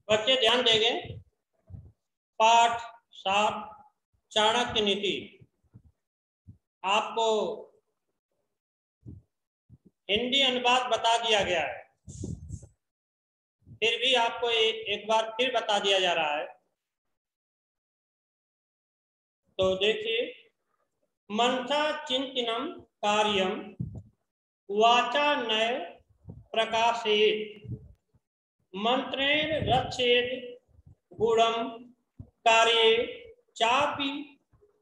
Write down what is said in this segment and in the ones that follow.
बच्चे ध्यान देंगे। पाठ 7 चाणक्य नीति। आपको हिंदी अनुवाद बता दिया गया है, फिर भी आपको एक बार फिर बता दिया जा रहा है। तो देखिए, मनसा चिंतनम कार्यम वाचा नय प्रकाशेत मंत्रेण रक्षेद गुणम कार्ये चापि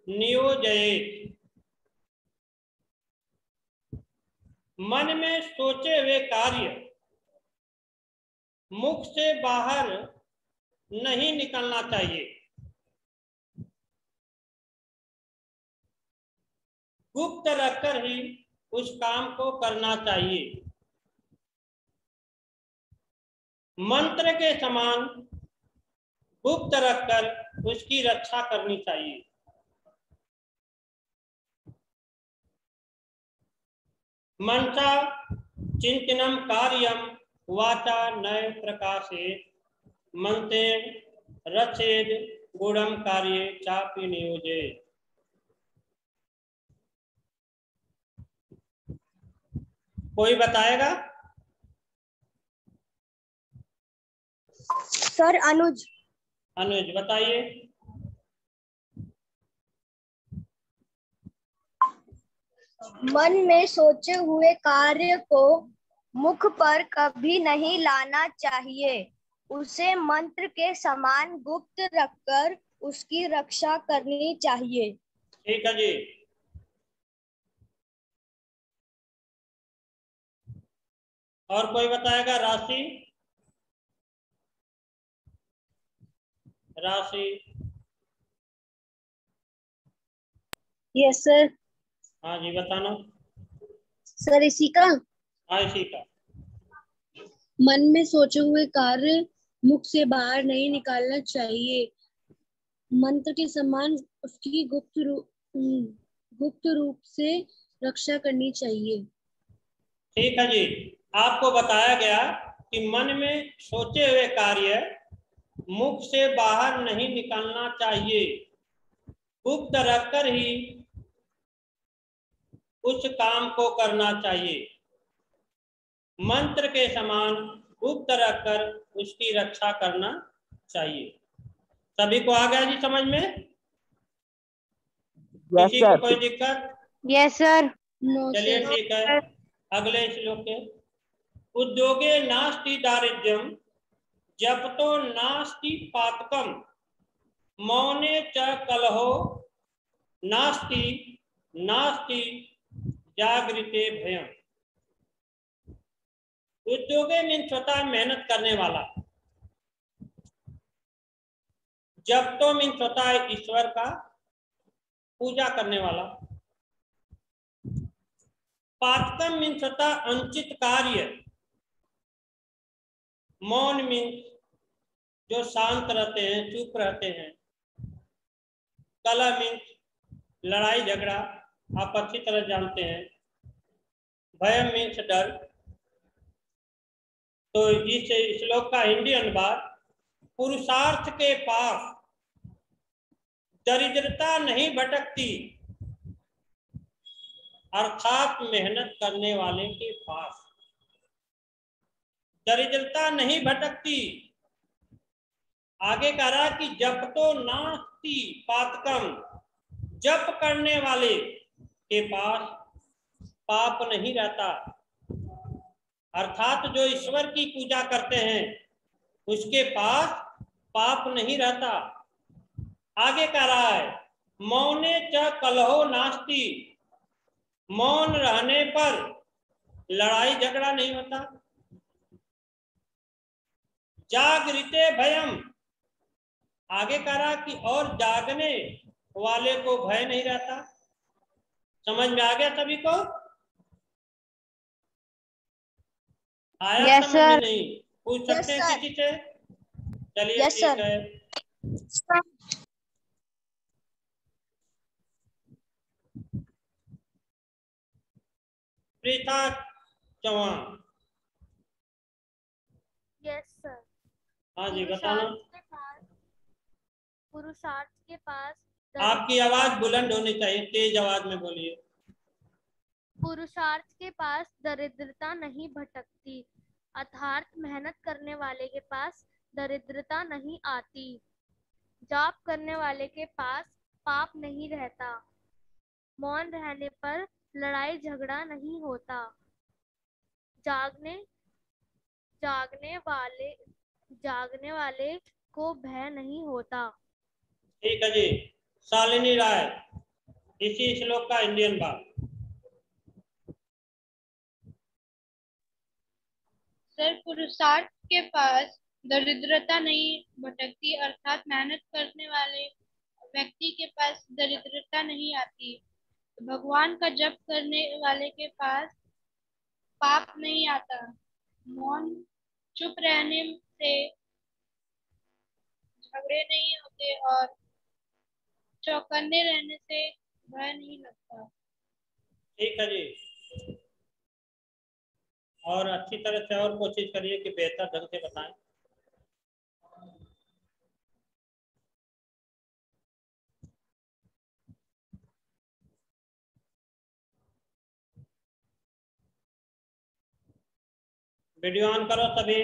नियोजयेत। मन में सोचे हुए कार्य मुख से बाहर नहीं निकलना चाहिए। गुप्त रखकर ही उस काम को करना चाहिए। मंत्र के समान गुप्त रखकर उसकी रक्षा करनी चाहिए। मनसा चिंतनम कार्यम वाचा नय प्रकाशे मंत्रेण रक्षेद गुणम कार्ये चापि नियोजयेत। कोई बताएगा? सर अनुज। अनुज बताइए। मन में सोचे हुए कार्य को मुख पर कभी नहीं लाना चाहिए। उसे मंत्र के समान गुप्त रखकर उसकी रक्षा करनी चाहिए। ठीक है जी। और कोई बताएगा? राशि राशि। Yes sir. हाँ जी, बताना। सर इसी का हाँ, इसी का। मन में सोचे हुए कार्य मुख से बाहर नहीं निकालना चाहिए। मंत्र के समान उसकी गुप्त रूप से रक्षा करनी चाहिए। ठीक है जी। आपको बताया गया कि मन में सोचे हुए कार्य मुख से बाहर नहीं निकलना चाहिए। गुप्त रखकर ही उस काम को करना चाहिए। मंत्र के समान गुप्त रखकर उसकी रक्षा करना चाहिए। सभी को आ गया जी समझ में? किसी को कोई दिक्कत? Yes sir. चलिए ठीक है। अगले श्लोक के। उद्योगे नास्ति दारिद्र्यम जपतो नास्ति पातकम मौने च कलहो नास्ति नास्ति जागृते भयम। उद्योगे मीन स्वतः मेहनत करने वाला। जपतो मीन स्वतः ईश्वर का पूजा करने वाला। पातकम मीन स्वतः अनुचित कार्य। मौन मीन जो शांत रहते हैं, चुप रहते हैं। कलह मीन लड़ाई झगड़ा, आप अच्छी तरह जानते हैं। भयम मीन्स डर। तो इस श्लोक का हिंदी अनुवाद, पुरुषार्थ के पास दरिद्रता नहीं भटकती, अर्थात मेहनत करने वाले के पास दरिद्रता नहीं भटकती। आगे कह रहा कि जप तो नास्ति पातकम, जप करने वाले के पास पाप नहीं रहता। अर्थात जो ईश्वर की पूजा करते हैं उसके पास पाप नहीं रहता। आगे कह रहा है मौने च कलहो नास्ति, मौन रहने पर लड़ाई झगड़ा नहीं होता। जागृते भयम, आगे कह रहा कि और जागने वाले को भय नहीं रहता। समझ में आ गया सभी को? आया? यस समझ में सर। नहीं? पूछ सकते हैं किसी से? चलिए यस ठीक सर। है। प्रीता चौहान। Yes sir. हाँ जी बताना। पुरुषार्थ के पास आपकी आवाज बुलंद होनी चाहिए, तेज आवाज में बोलिए। पुरुषार्थ के पास दरिद्रता नहीं भटकती, अर्थात मेहनत करने वाले के पास दरिद्रता नहीं आती। जाप करने वाले के पास पाप नहीं रहता, मौन रहने पर लड़ाई झगड़ा नहीं होता। जागने जागने वाले को भय नहीं होता। ठीक है जी। शालिनी राय, इसी श्लोक का इंडियन भाव। सर, पुरुषार्थ के पास दरिद्रता नहीं भटकती, अर्थात मेहनत करने वाले व्यक्ति के पास दरिद्रता नहीं आती। भगवान का जप करने वाले के पास पाप नहीं आता। मौन चुप रहने से झगड़े नहीं होते और चौकन्ने रहने से भय नहीं लगता। ठीक है जी। और अच्छी तरह से और कोशिश करिए कि बेहतर ढंग से बताएं। वीडियो ऑन करो सभी।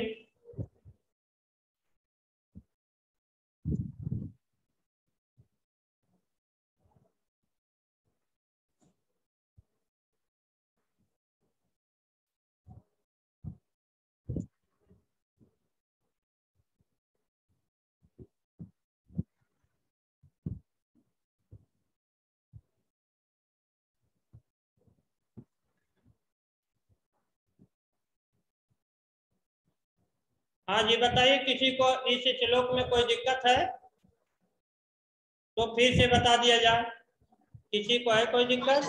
हाँ जी बताइए, किसी को इस श्लोक में कोई दिक्कत है तो फिर से बता दिया जाए। किसी को है कोई दिक्कत?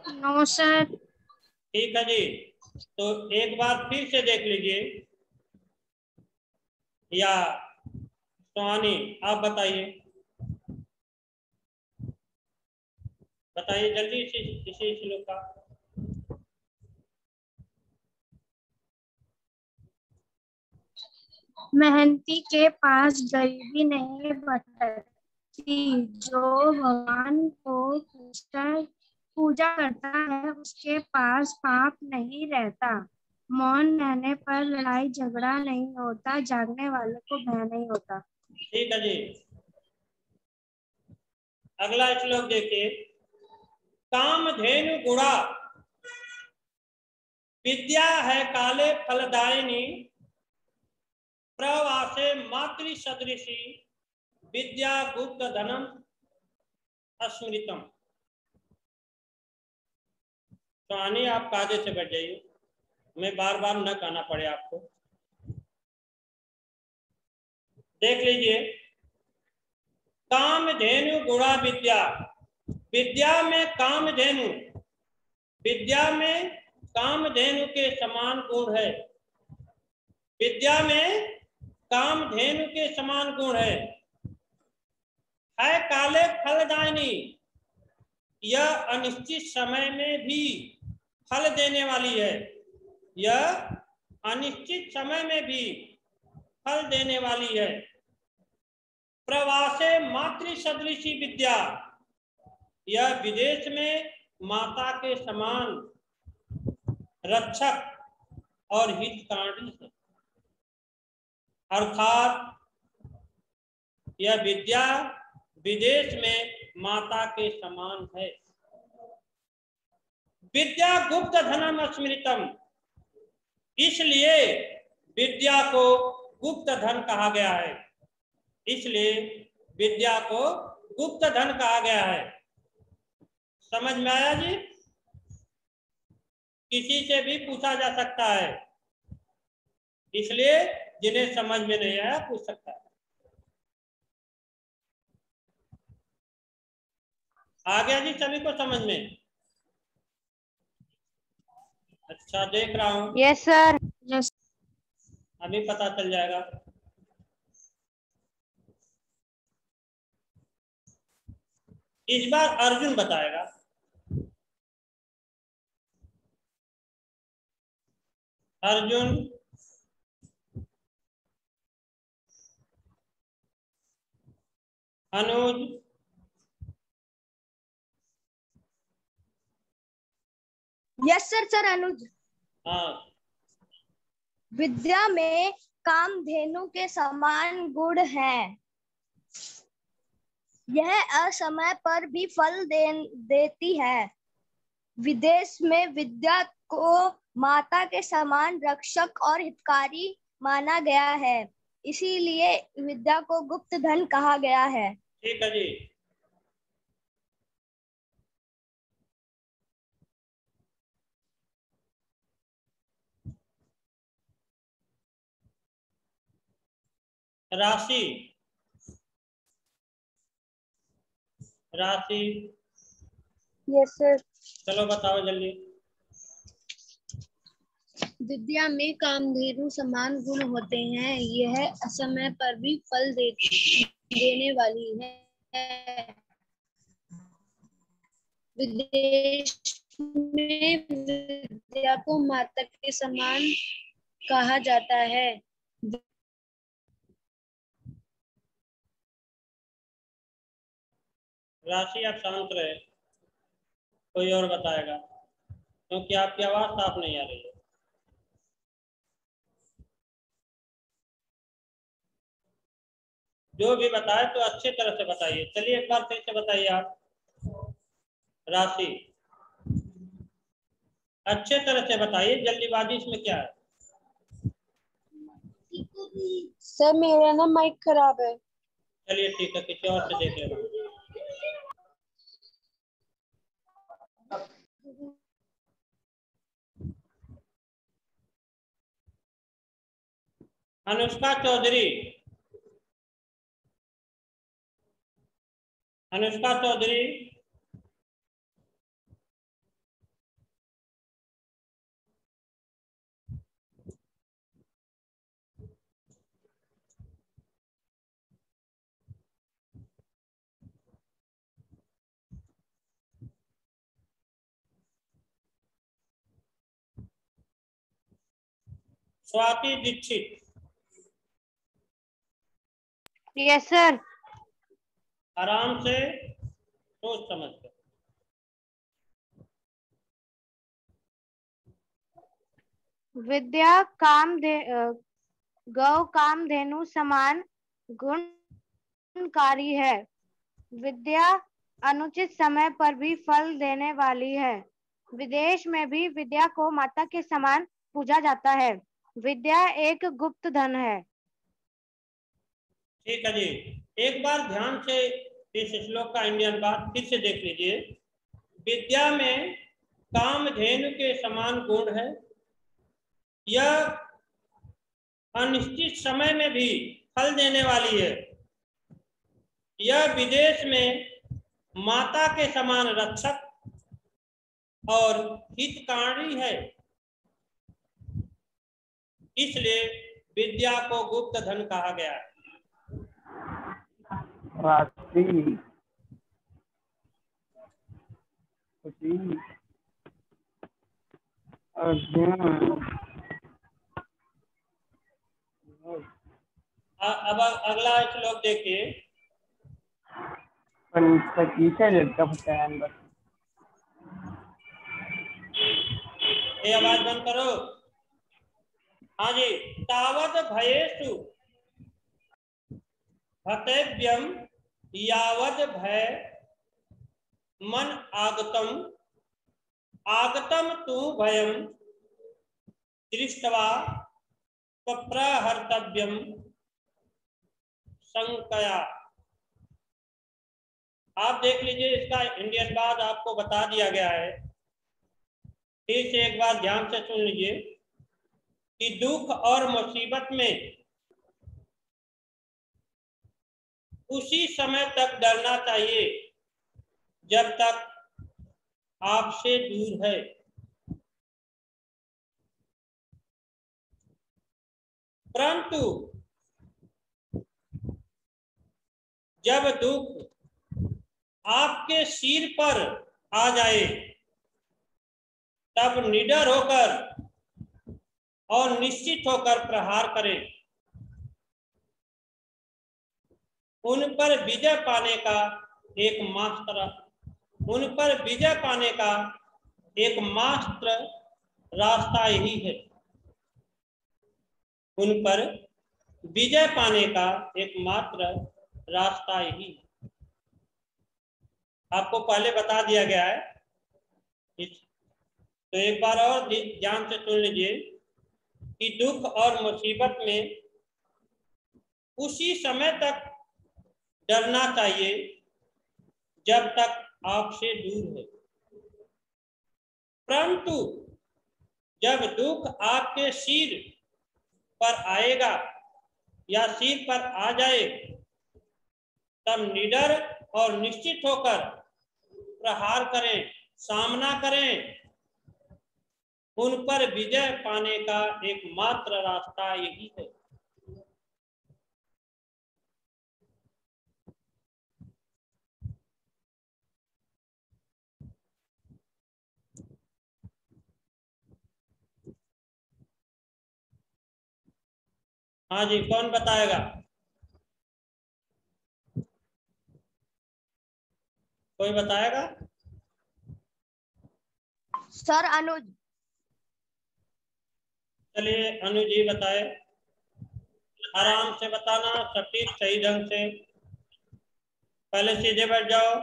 No sir. ठीक है जी, तो एक बार फिर से देख लीजिए। या सुहानी आप बताइए, बताइए जल्दी इसी श्लोक का। मेहनती के पास गरीबी नहीं भटकती, जो भगवान को पूजा करता है उसके पास पाप नहीं रहता। मौन रहने पर लड़ाई झगड़ा नहीं होता, जागने वाले को भय नहीं होता। ठीक है जी। अगला श्लोक देखिए। कामधेनु गुणा विद्या है काले फलदायिनी, प्रवासे मातृ सदृशी, विद्या गुप्त धनम अस्मृतम। तो आने आप कायदे से बैठ जाइए, मैं बार बार न कहना पड़े आपको। देख लीजिए, कामधेनु गुणा विद्या, विद्या में कामधेनु, विद्या में कामधेनु के समान गुण है। विद्या में कामधेनु के समान गुण है काले फलदायिनी, यह अनिश्चित समय में भी फल देने वाली है। यह अनिश्चित समय में भी फल देने वाली है। प्रवासे मातृ सदृशी विद्या, यह विदेश में माता के समान रक्षक और हितकारी है। अर्थात यह विद्या विदेश में माता के समान है। विद्या गुप्त धनम स्मृतम, इसलिए विद्या को गुप्त धन कहा गया है। इसलिए विद्या को गुप्त धन कहा गया है। समझ में आया जी? किसी से भी पूछा जा सकता है, इसलिए जिन्हें समझ में नहीं आया पूछ सकता है। आ गया जी सभी को समझ में? अच्छा, देख रहा हूँ। Yes sir. यस। अभी पता चल जाएगा। इस बार अर्जुन बताएगा। अर्जुन अनुज, यस सर अनुज। हाँ। विद्या में कामधेनु के समान गुण है। यह असमय पर भी फल देती है। विदेश में विद्या को माता के समान रक्षक और हितकारी माना गया है, इसीलिए विद्या को गुप्त धन कहा गया है। ठीक है जी। राशि, राशि। Yes sir. चलो बताओ जल्दी। विद्या में कामधेनु समान गुण होते हैं। यह असमय पर भी फल देने वाली है। विदेश में विद्या को माता के समान कहा जाता है। राशि आप शांत रहे, कोई और बताएगा, क्योंकि आपकी आवाज साफ नहीं आ रही है। जो भी बताए तो अच्छे तरह से बताइए। चलिए एक बार फिर से बताइए आप। राशि अच्छे तरह से बताइए, जल्दीबाजी इसमें क्या है? सर मेरा ना माइक खराब है। चलिए ठीक है, किसी और से देख लेना। अनुष्का चौधरी, अनुष्का चौधरी। स्वाति दीक्षित। Yes sir. आराम से सोच समझ कर। विद्या गौ कामधेनु समान गुणकारी है। विद्या अनुचित समय पर भी फल देने वाली है। विदेश में भी विद्या को माता के समान पूजा जाता है। विद्या एक गुप्त धन है। ठीक है जी। एक बार ध्यान से इस श्लोक का इंडियन पाठ फिर से देख लीजिए। विद्या में कामधेनु के समान गुण है। यह अनिश्चित समय में भी फल देने वाली है। यह विदेश में माता के समान रक्षक और हितकारी है, इसलिए विद्या को गुप्त धन कहा गया है। राशि, अब अगला श्लोक देखिए। ये आवाज बंद करो। हाँ जी। तावत भयेषु भतेव्यम यावद भय मन आगतम आगतम तु भयम दृष्ट्वा प्रहर्तव्यम संकया। आप देख लीजिए, इसका इंडियन बाद आपको बता दिया गया है। फिर से एक बार ध्यान से सुन लीजिए कि दुख और मुसीबत में उसी समय तक डरना चाहिए जब तक आपसे दूर है। परंतु जब दुख आपके सिर पर आ जाए तब निडर होकर और निश्चित होकर प्रहार करें। उन पर विजय पाने का एकमात्र रास्ता यही है। उन पर विजय पाने का एकमात्र रास्ता यही है। आपको पहले बता दिया गया है, तो एक बार और ध्यान से सुन लीजिए कि दुख और मुसीबत में उसी समय तक डरना चाहिए जब तक आपसे दूर है, परंतु जब दुख आपके सिर पर आएगा या सिर पर आ जाए, तब निडर और निश्चित होकर प्रहार करें, सामना करें। उन पर विजय पाने का एकमात्र रास्ता यही है। हाँ जी, कौन बताएगा? कोई बताएगा? सर अनुज। चलिए अनुज जी बताए, आराम से बताना, सटीक सही ढंग से। पहले सीधे बैठ जाओ।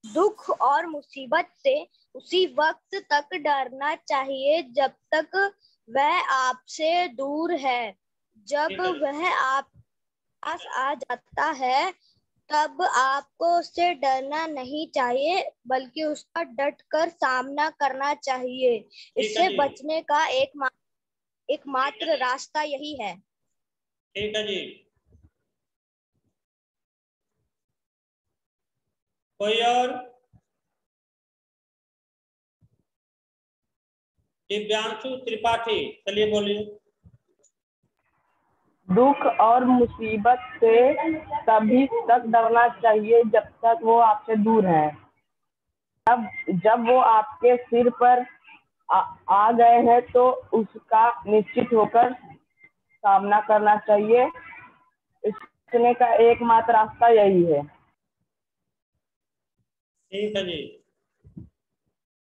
दुख और मुसीबत से उसी वक्त तक डरना चाहिए जब तक वह आपसे दूर है। जब वह आप पास आ जाता है तब आपको उससे डरना नहीं चाहिए, बल्कि उसका डटकर सामना करना चाहिए। इससे बचने का एकमात्र रास्ता यही है। ठीक है जी। कोई और? दिव्यांशु त्रिपाठी, चलिए बोलिए। दुख और मुसीबत से तभी तक डरना चाहिए जब तक वो आपसे दूर है। जब वो आपके सिर पर आ गए हैं तो उसका निश्चित होकर सामना करना चाहिए। इसने का एकमात्र रास्ता यही है। ठीक है जी।